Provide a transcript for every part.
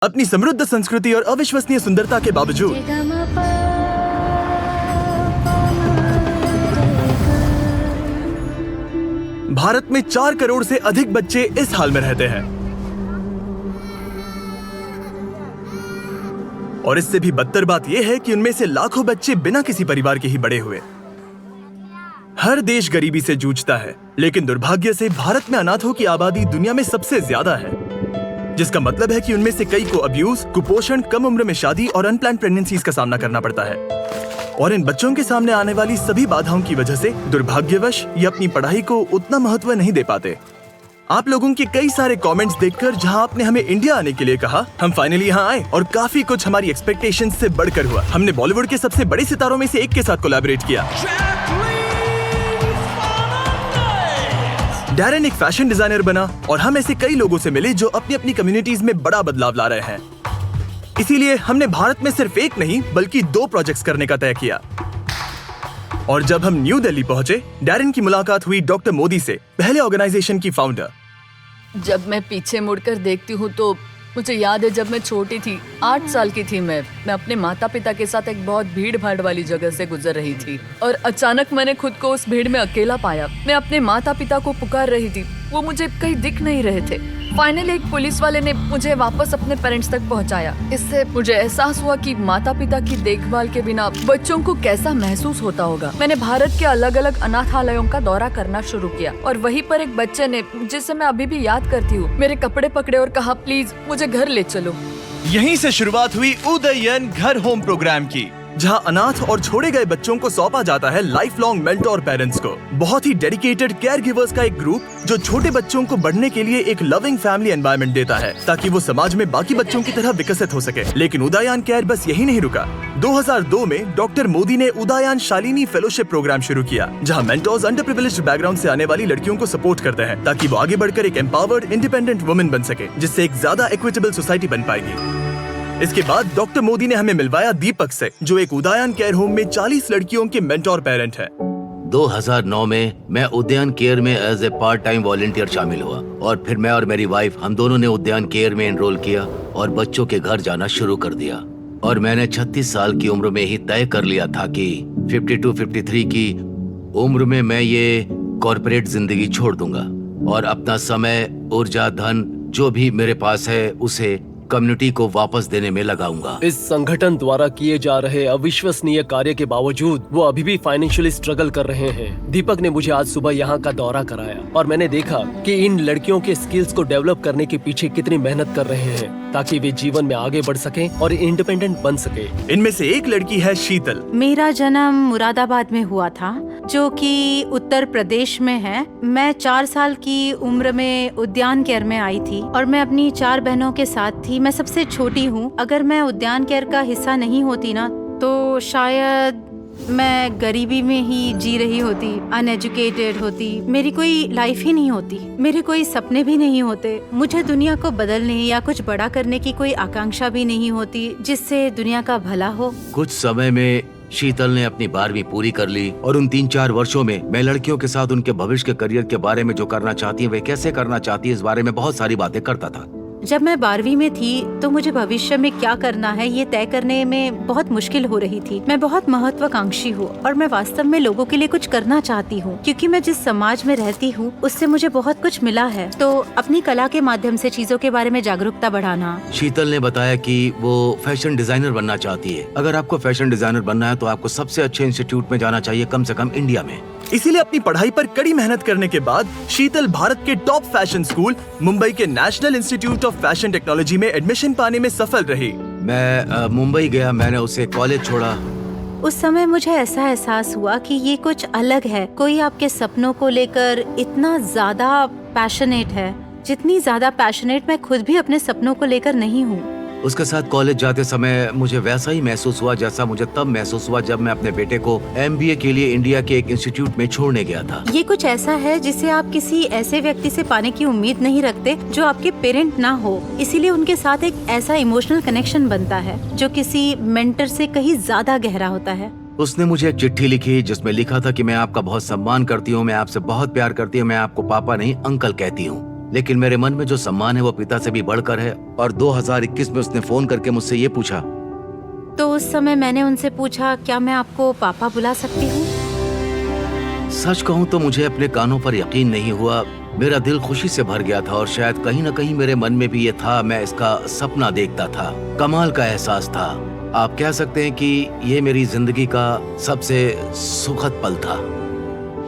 अपनी समृद्ध संस्कृति और अविश्वसनीय सुंदरता के बावजूद भारत में 4 करोड़ से अधिक बच्चे इस हाल में रहते हैं। और इससे भी बदतर बात यह है कि उनमें से लाखों बच्चे बिना किसी परिवार के ही बड़े हुए। हर देश गरीबी से जूझता है, लेकिन दुर्भाग्य से भारत में अनाथों की आबादी दुनिया में सबसे ज्यादा है, जिसका मतलब है कि उनमें से कई को अब्यूज, कुपोषण, कम उम्र में शादी और अनप्लान्ड प्रेगनेंसीज का सामना करना पड़ता है। और इन बच्चों के सामने आने वाली सभी बाधाओं की वजह से दुर्भाग्यवश ये अपनी पढ़ाई को उतना महत्व नहीं दे पाते। आप लोगों के कई सारे कमेंट्स देखकर जहां आपने हमें इंडिया आने के लिए कहा, हम फाइनली यहां आए और काफी कुछ हमारी एक्सपेक्टेशंस से बढ़कर हुआ। हमने बॉलीवुड के सबसे बड़े सितारों में से एक के साथ कोलैबोरेट किया। डैरेन एक फैशन डिजाइनर बना और हम ऐसे कई लोगों से मिले जो अपनी अपनी कम्युनिटीज में बड़ा बदलाव ला रहे हैं। इसीलिए हमने भारत में सिर्फ एक नहीं बल्कि 2 प्रोजेक्ट्स करने का तय किया। और जब हम न्यू दिल्ली पहुंचे, डैरेन की मुलाकात हुई डॉक्टर मोदी से, पहले ऑर्गेनाइजेशन की फाउंडर। जब मैं पीछे मुड़कर देखती हूँ तो मुझे याद है जब मैं छोटी थी, 8 साल की थी मैं अपने माता पिता के साथ एक बहुत भीड़ भाड़ वाली जगह से गुजर रही थी और अचानक मैंने खुद को उस भीड़ में अकेला पाया। मैं अपने माता पिता को पुकार रही थी, वो मुझे कहीं दिख नहीं रहे थे। फाइनली एक पुलिस वाले ने मुझे वापस अपने पेरेंट्स तक पहुंचाया। इससे मुझे एहसास हुआ कि माता पिता की देखभाल के बिना बच्चों को कैसा महसूस होता होगा। मैंने भारत के अलग अलग अनाथालयों का दौरा करना शुरू किया और वहीं पर एक बच्चे ने, जिसे मैं अभी भी याद करती हूँ, मेरे कपड़े पकड़े और कहा, प्लीज मुझे घर ले चलो। यहीं से शुरुआत हुई उदयन घर होम प्रोग्राम की, जहां अनाथ और छोड़े गए बच्चों को सौंपा जाता है लाइफ लॉन्ग मेंटोर पेरेंट्स को। बहुत ही डेडिकेटेड केयर गिवर्स का एक ग्रुप जो छोटे बच्चों को बढ़ने के लिए एक लविंग फैमिली एनवायरनमेंट देता है ताकि वो समाज में बाकी बच्चों की तरह विकसित हो सके। लेकिन उदयन केयर बस यही नहीं रुका। 2002 में डॉक्टर मोदी ने उदयन शालिनी फेलोशिप प्रोग्राम शुरू किया, जहां मेंटोर्स अंडर प्रिविलेज्ड बैकग्राउंड से आने वाली लड़कियों को सपोर्ट करते हैं ताकि वो आगे बढ़कर एक एम्पावर्ड इंडिपेंडेंट वुमेन बन सके, जिससे एक ज्यादा इक्विटेबल सोसाइटी बन पाएगी। इसके बाद डॉक्टर मोदी ने हमें मिलवाया दीपक से, जो एक उदयन केयर होम में 40 लड़कियों के मेंटोर पेरेंट हैं। 2009 में मैं उद्यान केयर में as a part time volunteer शामिल हुआ और फिर मैं और मेरी वाइफ, हम दोनों ने उद्यान केयर में एनरोल किया और बच्चों के घर जाना शुरू कर दिया। और मैंने 36 साल की उम्र में ही तय कर लिया था कि 52-53 की उम्र में मैं ये कॉर्पोरेट जिंदगी छोड़ दूंगा और अपना समय, ऊर्जा, धन जो भी मेरे पास है उसे कम्युनिटी को वापस देने में लगाऊंगा। इस संगठन द्वारा किए जा रहे अविश्वसनीय कार्य के बावजूद वो अभी भी फाइनेंशियली स्ट्रगल कर रहे हैं। दीपक ने मुझे आज सुबह यहाँ का दौरा कराया और मैंने देखा कि इन लड़कियों के स्किल्स को डेवलप करने के पीछे कितनी मेहनत कर रहे हैं ताकि वे जीवन में आगे बढ़ सकें और इंडिपेंडेंट बन सके। इनमें से एक लड़की है शीतल। मेरा जन्म मुरादाबाद में हुआ था, जो कि उत्तर प्रदेश में है। मैं 4 साल की उम्र में उद्यान केयर में आई थी और मैं अपनी 4 बहनों के साथ थी। मैं सबसे छोटी हूँ। अगर मैं उद्यान केयर का हिस्सा नहीं होती ना तो शायद मैं गरीबी में ही जी रही होती, अनएजुकेटेड होती, मेरी कोई लाइफ ही नहीं होती, मेरे कोई सपने भी नहीं होते, मुझे दुनिया को बदलने या कुछ बड़ा करने की कोई आकांक्षा भी नहीं होती जिससे दुनिया का भला हो। कुछ समय में शीतल ने अपनी 12वीं पूरी कर ली और उन 3-4 वर्षों में मैं लड़कियों के साथ उनके भविष्य के करियर के बारे में जो करना चाहती है, वे कैसे करना चाहती है, इस बारे में बहुत सारी बातें करता था। जब मैं 12वीं में थी तो मुझे भविष्य में क्या करना है ये तय करने में बहुत मुश्किल हो रही थी। मैं बहुत महत्वाकांक्षी हूँ और मैं वास्तव में लोगों के लिए कुछ करना चाहती हूँ, क्योंकि मैं जिस समाज में रहती हूँ उससे मुझे बहुत कुछ मिला है। तो अपनी कला के माध्यम से चीजों के बारे में जागरूकता बढ़ाना। शीतल ने बताया कि वो फैशन डिजाइनर बनना चाहती है। अगर आपको फैशन डिजाइनर बनना है तो आपको सबसे अच्छे इंस्टीट्यूट में जाना चाहिए, कम से कम इंडिया में। इसीलिए अपनी पढ़ाई पर कड़ी मेहनत करने के बाद शीतल भारत के टॉप फैशन स्कूल मुंबई के national institute of fashion technology में एडमिशन पाने में सफल रही। मैं मुंबई गया, मैंने उसे कॉलेज छोड़ा। उस समय मुझे ऐसा एहसास हुआ कि ये कुछ अलग है। कोई आपके सपनों को लेकर इतना ज्यादा पैशनेट है जितनी ज्यादा पैशनेट मैं खुद भी अपने सपनों को लेकर नहीं हूँ। उसके साथ कॉलेज जाते समय मुझे वैसा ही महसूस हुआ जैसा मुझे तब महसूस हुआ जब मैं अपने बेटे को MBA के लिए इंडिया के एक इंस्टीट्यूट में छोड़ने गया था। ये कुछ ऐसा है जिसे आप किसी ऐसे व्यक्ति से पाने की उम्मीद नहीं रखते जो आपके पेरेंट ना हो। इसीलिए उनके साथ एक ऐसा इमोशनल कनेक्शन बनता है जो किसी मेंटर से कहीं ज्यादा गहरा होता है। उसने मुझे एक चिट्ठी लिखी जिसमें लिखा था कि मैं आपका बहुत सम्मान करती हूँ, मैं आपसे बहुत प्यार करती हूँ, मैं आपको पापा नहीं अंकल कहती हूँ। लेकिन मेरे मन में जो सम्मान है वो पिता से भी बढ़कर है। और 2021 में उसने फोन करके मुझसे ये पूछा। तो उस समय मैंने उनसे पूछा, क्या मैं आपको पापा बुला सकती हूँ? सच कहूँ तो मुझे अपने कानों पर यकीन नहीं हुआ। मेरा दिल खुशी से भर गया था और शायद कहीं न कहीं मेरे मन में भी ये था, मैं इसका सपना देखता था। कमाल का एहसास था। आप कह सकते हैं कि ये मेरी जिंदगी का सबसे सुखद पल था।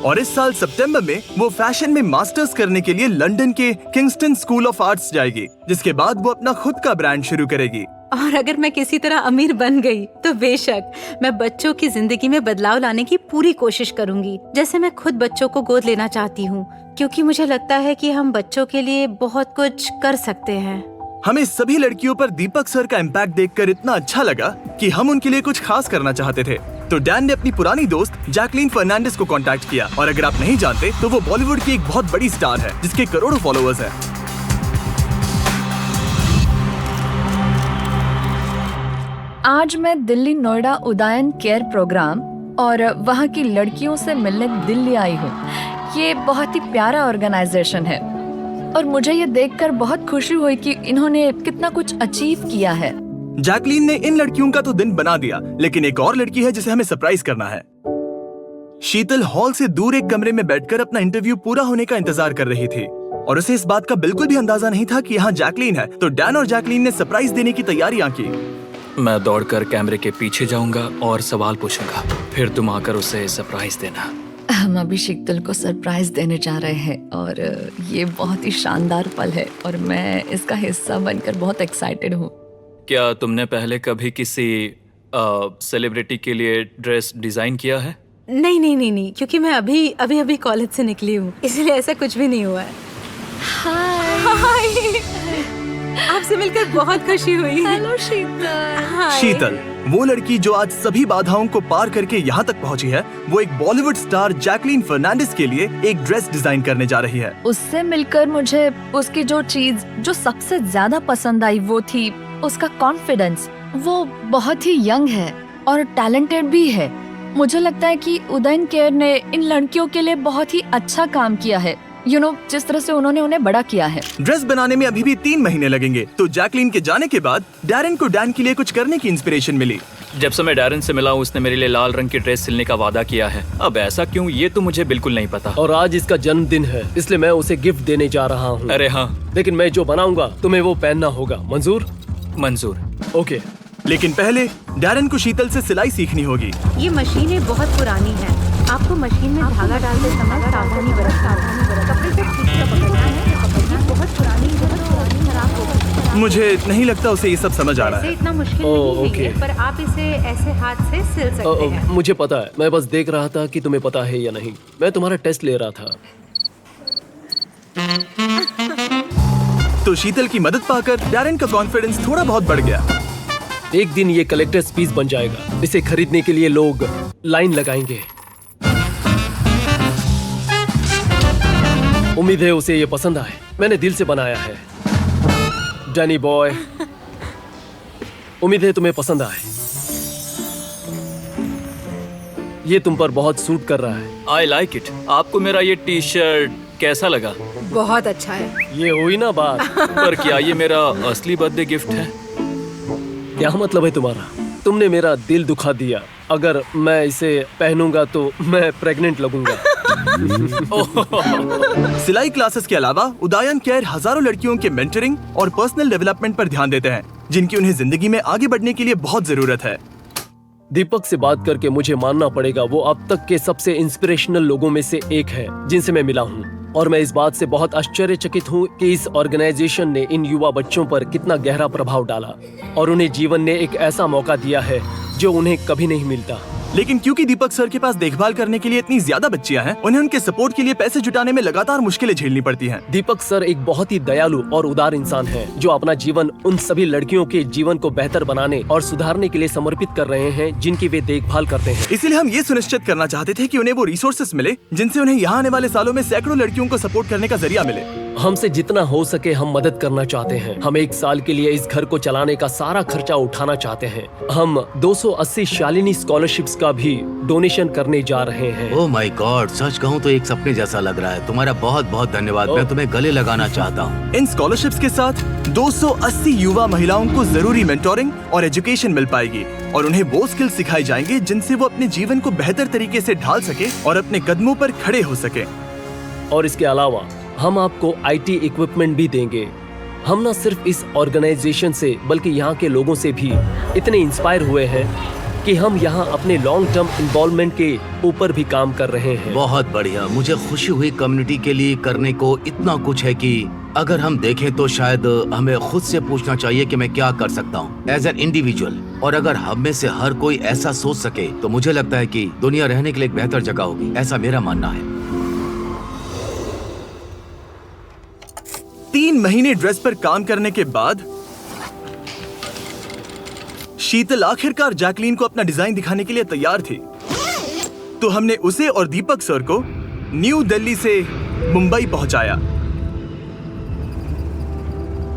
और इस साल सितंबर में वो फैशन में मास्टर्स करने के लिए लंदन के किंगस्टन स्कूल ऑफ आर्ट्स जाएगी, जिसके बाद वो अपना खुद का ब्रांड शुरू करेगी। और अगर मैं किसी तरह अमीर बन गई तो बेशक मैं बच्चों की जिंदगी में बदलाव लाने की पूरी कोशिश करूंगी, जैसे मैं खुद बच्चों को गोद लेना चाहती हूँ, क्योंकि मुझे लगता है कि हम बच्चों के लिए बहुत कुछ कर सकते हैं। हमें सभी लड़कियों पर दीपक सर का इम्पैक्ट देखकर इतना अच्छा लगा कि हम उनके लिए कुछ खास करना चाहते थे। तो डैन ने अपनी पुरानी दोस्त जैकलीन फर्नांडिस को कांटेक्ट किया। और अगर आप नहीं जानते तो वो बॉलीवुड की एक बहुत बड़ी स्टार है जिसके करोड़ों फॉलोअर्स हैं। आज मैं दिल्ली नोएडा उदयन केयर प्रोग्राम और वहाँ की लड़कियों से मिलने दिल्ली आई हूँ। ये बहुत ही प्यारा ऑर्गेनाइजेशन है और मुझे ये देखकर बहुत खुशी हुई कि इन्होंने कितना कुछ अचीव किया है। जैकलीन ने इन लड़कियों का तो दिन बना दिया, लेकिन एक और लड़की है जिसे हमें सरप्राइज करना है। शीतल हॉल से दूर एक कमरे में बैठकर अपना इंटरव्यू पूरा होने का इंतजार कर रही थी और उसे इस बात का बिल्कुल भी अंदाजा नहीं था कि यहाँ जैकलीन है। तो डैन और जैकलीन ने सरप्राइज देने की तैयारियां की। मैं दौड़कर कैमरे के पीछे जाऊंगा और सवाल पूछूंगा, फिर तुम आकर उसे सरप्राइज देना। हम अभी शीतल को सरप्राइज देने जा रहे हैं और ये बहुत ही शानदार पल है और मैं इसका हिस्सा बनकर बहुत एक्साइटेड हूँ। क्या तुमने पहले कभी किसी सेलिब्रिटी के लिए ड्रेस डिजाइन किया है? नहीं, क्योंकि मैं अभी कॉलेज से निकली हूँ, इसलिए ऐसा कुछ भी नहीं हुआ है। हाय, आपसे मिलकर बहुत खुशी हुई। हेलो शीतल। शीतल, वो लड़की जो आज सभी बाधाओं को पार करके यहाँ तक पहुँची है, वो एक बॉलीवुड स्टार जैकलीन फर्नांडिस के लिए एक ड्रेस डिजाइन करने जा रही है। उससे मिलकर मुझे उसकी जो चीज जो सबसे ज्यादा पसंद आई वो थी उसका कॉन्फिडेंस। वो बहुत ही यंग है और टैलेंटेड भी है। मुझे लगता है कि उदयन केयर ने इन लड़कियों के लिए बहुत ही अच्छा काम किया है। जिस तरह से उन्होंने उन्हें बड़ा किया है। ड्रेस बनाने में अभी भी 3 महीने लगेंगे। तो जैकलीन के जाने के बाद डैरन को डैन के लिए कुछ करने की इंस्पिरेशन मिली। जब से मैं डैरन से मिला हूँ उसने मेरे लिए लाल रंग की ड्रेस सिलने का वादा किया है। अब ऐसा क्यों, ये तो मुझे बिल्कुल नहीं पता। और आज इसका जन्मदिन है, इसलिए मैं उसे गिफ्ट देने जा रहा हूँ। अरे हाँ, लेकिन मैं जो बनाऊंगा तुम्हें वो पहनना होगा। मंजूर? मंजूर। ओके। लेकिन पहले डैरन को शीतल से सिलाई सीखनी होगी। ये मशीनें बहुत पुरानी हैं। आपको मशीन में धागा डालते समय सावधानी बरतना, कपड़े से ठीक से पकड़ना है। ये बहुत पुरानी खराब हो गई। मुझे नहीं लगता उसे ये सब समझ आ रहा इसे है। इतना मुश्किल नहीं है, पर आप इसे ऐसे हाथ से सिल सकते हैं। मुझे पता है, मैं बस देख रहा था कि तुम्हें पता है या नहीं। मैं तुम्हारा टेस्ट ले रहा था। तो शीतल की मदद पाकर डैरन का कॉन्फिडेंस थोड़ा बहुत बढ़ गया। एक दिन ये कलेक्टर्स पीस बन जाएगा। इसे खरीदने के लिए लोग लाइन लगाएंगे। उम्मीद है उसे ये पसंद आए। मैंने दिल से बनाया है। डैनी बॉय, उम्मीद है तुम्हें पसंद आए। ये तुम पर बहुत सूट कर रहा है। I like it. आपको मेरा ये टी शर्ट कैसा लगा? बहुत अच्छा है। ये हुई ना बात। पर क्या ये मेरा असली बर्थडे गिफ्ट है? क्या मतलब है तुम्हारा? तुमने मेरा दिल दुखा दिया। अगर मैं इसे पहनूंगा तो मैं प्रेग्नेंट लगूंगा। सिलाई क्लासेस के अलावा उदयन केयर हजारों लड़कियों के मेंटरिंग और पर्सनल डेवलपमेंट पर ध्यान देते हैं, जिनकी उन्हें जिंदगी में आगे बढ़ने के लिए बहुत जरूरत है। दीपक से बात करके मुझे मानना पड़ेगा, वो अब तक के सबसे इंस्पिरेशनल लोगों में से एक है जिनसे मैं मिला हूँ। और मैं इस बात से बहुत आश्चर्यचकित हूँ कि इस ऑर्गेनाइजेशन ने इन युवा बच्चों पर कितना गहरा प्रभाव डाला और उन्हें जीवन ने एक ऐसा मौका दिया है जो उन्हें कभी नहीं मिलता। लेकिन क्योंकि दीपक सर के पास देखभाल करने के लिए इतनी ज्यादा बच्चियां हैं, उन्हें उनके सपोर्ट के लिए पैसे जुटाने में लगातार मुश्किलें झेलनी पड़ती हैं। दीपक सर एक बहुत ही दयालु और उदार इंसान हैं, जो अपना जीवन उन सभी लड़कियों के जीवन को बेहतर बनाने और सुधारने के लिए समर्पित कर रहे हैं जिनकी वे देखभाल करते हैं। इसीलिए हम ये सुनिश्चित करना चाहते थे कि उन्हें वो रिसोर्सेस मिले जिनसे उन्हें यहाँ आने वाले सालों में सैकड़ों लड़कियों को सपोर्ट करने का जरिया मिले। हमसे जितना हो सके हम मदद करना चाहते हैं। हम 1 साल के लिए इस घर को चलाने का सारा खर्चा उठाना चाहते हैं। हम 280 शालिनी स्कॉलरशिप्स का भी डोनेशन करने जा रहे हैं। ओह माय गॉड, सच कहूँ तो एक सपने जैसा लग रहा है। तुम्हारा बहुत बहुत धन्यवाद। मैं तुम्हें गले लगाना चाहता हूँ। इन स्कॉलरशिप्स के साथ 280 युवा महिलाओं को जरूरी मेंटोरिंग और एजुकेशन मिल पाएगी और उन्हें वो स्किल सिखाए जाएंगे जिनसे वो अपने जीवन को बेहतर तरीके से ढाल सके और अपने कदमों पर खड़े हो सके। और इसके अलावा हम आपको IT इक्विपमेंट भी देंगे। हम न सिर्फ इस ऑर्गेनाइजेशन से बल्कि यहाँ के लोगों से भी इतने इंस्पायर हुए हैं कि हम यहाँ अपने लॉन्ग टर्म इन्वॉल्वमेंट के ऊपर भी काम कर रहे हैं। बहुत बढ़िया, मुझे खुशी हुई। कम्युनिटी के लिए करने को इतना कुछ है कि अगर हम देखें तो शायद हमें खुद से पूछना चाहिए कि मैं क्या कर सकता हूँ एज एन इंडिविजुअल। और अगर हम में से हर कोई ऐसा सोच सके तो मुझे लगता है कि दुनिया रहने के लिए एक बेहतर जगह होगी। ऐसा मेरा मानना है। 3 महीने ड्रेस पर काम करने के बाद शीतल आखिरकार जैकलीन को अपना डिजाइन दिखाने के लिए तैयार थी। तो हमने उसे और दीपक सर को न्यू दिल्ली से मुंबई पहुंचाया।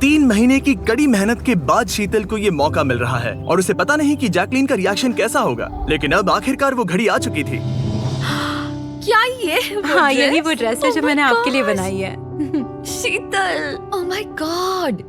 3 महीने की कड़ी मेहनत के बाद शीतल को ये मौका मिल रहा है और उसे पता नहीं कि जैकलीन का रिएक्शन कैसा होगा, लेकिन अब आखिरकार वो घड़ी आ चुकी थी। क्या ये हाँ यही वो ड्रेस है जो मैंने आपके लिए बनाई है। Sheetal, oh my God,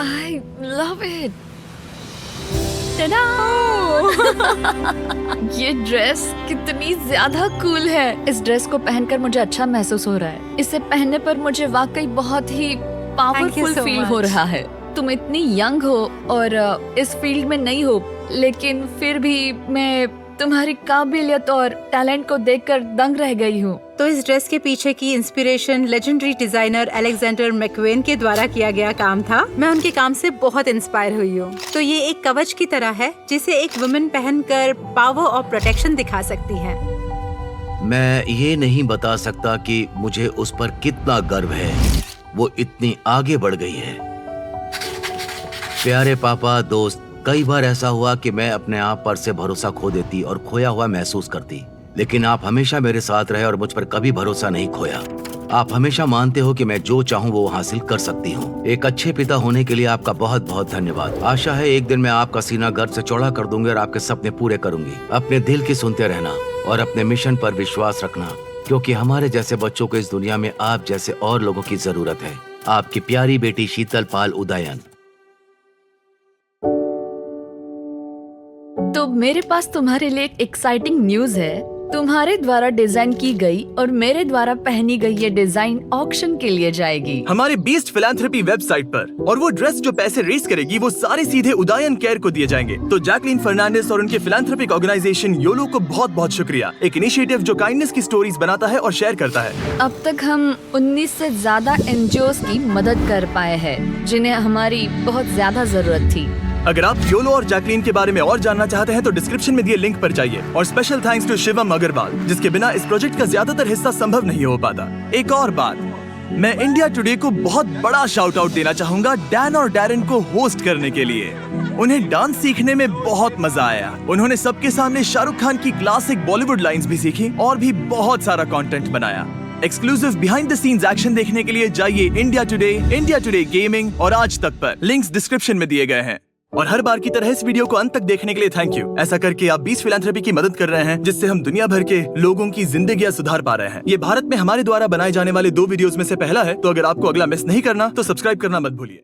I love it. ये ड्रेस कितनी ज्यादा कूल है। इस ड्रेस को पहनकर मुझे अच्छा महसूस हो रहा है। इसे पहनने पर मुझे वाकई बहुत ही पावरफुल so फील हो much. रहा है। तुम इतनी यंग हो और इस फील्ड में नहीं हो, लेकिन फिर भी मैं तुम्हारी काबिलियत और टैलेंट को देखकर दंग रह गई हूँ। तो इस ड्रेस के पीछे की इंस्पिरेशन लेजेंडरी डिजाइनर अलेक्जेंडर मैकवेन के द्वारा किया गया काम था। मैं उनके काम से बहुत इंस्पायर हुई हूँ। तो ये एक कवच की तरह है जिसे एक वुमेन पहनकर पावर और प्रोटेक्शन दिखा सकती है। मैं ये नहीं बता सकता कि मुझे उस पर कितना गर्व है। वो इतनी आगे बढ़ गई है। प्यारे पापा, दोस्त, कई बार ऐसा हुआ कि मैं अपने आप पर से भरोसा खो देती और खोया हुआ महसूस करती, लेकिन आप हमेशा मेरे साथ रहे और मुझ पर कभी भरोसा नहीं खोया। आप हमेशा मानते हो कि मैं जो चाहूँ वो हासिल कर सकती हूँ। एक अच्छे पिता होने के लिए आपका बहुत बहुत धन्यवाद। आशा है एक दिन मैं आपका सीना गर्व से चौड़ा कर दूंगी और आपके सपने पूरे करूंगी। अपने दिल की सुनते रहना और अपने मिशन पर विश्वास रखना, क्योंकि हमारे जैसे बच्चों को इस दुनिया में आप जैसे और लोगों की जरूरत है। आपकी प्यारी बेटी शीतल पाल उदयन। तो मेरे पास तुम्हारे लिए एक एक्साइटिंग न्यूज है। तुम्हारे द्वारा डिजाइन की गई और मेरे द्वारा पहनी गई ये डिजाइन ऑक्शन के लिए जाएगी हमारे बीस्ट फिलैंथ्रोपी वेबसाइट पर, और वो ड्रेस जो पैसे रेस करेगी वो सारे सीधे उदयन केयर को दिए जाएंगे। तो जैकलीन फर्नांडिस और उनके फिलैंथ्रोपिक ऑर्गेनाइजेशन योलो को बहुत बहुत शुक्रिया। एक इनिशिएटिव जो काइंडनेस की स्टोरीज बनाता है और शेयर करता है। अब तक हम 19 से ज्यादा NGOs की मदद कर पाए हैं जिन्हें हमारी बहुत ज्यादा जरूरत थी। अगर आप योलो और जैकलीन के बारे में और जानना चाहते हैं तो डिस्क्रिप्शन में दिए लिंक पर जाइए। और special thanks to Shivam Agarwal, जिसके बिना इस प्रोजेक्ट का ज्यादातर हिस्सा संभव नहीं हो पाता। एक और बात, मैं इंडिया टुडे को बहुत बड़ा शाउट आउट देना चाहूंगा डैन और डैरन को होस्ट करने के लिए। उन्हें डांस सीखने में बहुत मजा आया। उन्होंने सबके सामने शाहरुख खान की क्लासिक बॉलीवुड लाइंस भी सीखी और भी बहुत सारा कंटेंट बनाया। Exclusive behind the scenes action देखने के लिए जाइए इंडिया टुडे गेमिंग और आज तक पर। लिंक्स डिस्क्रिप्शन में दिए गए हैं। और हर बार की तरह इस वीडियो को अंत तक देखने के लिए थैंक यू। ऐसा करके आप 20 फिलैंथ्रोपी की मदद कर रहे हैं, जिससे हम दुनिया भर के लोगों की जिंदगियां सुधार पा रहे हैं। ये भारत में हमारे द्वारा बनाए जाने वाले 2 वीडियोस में से पहला है, तो अगर आपको अगला मिस नहीं करना तो सब्सक्राइब करना मत भूलिए।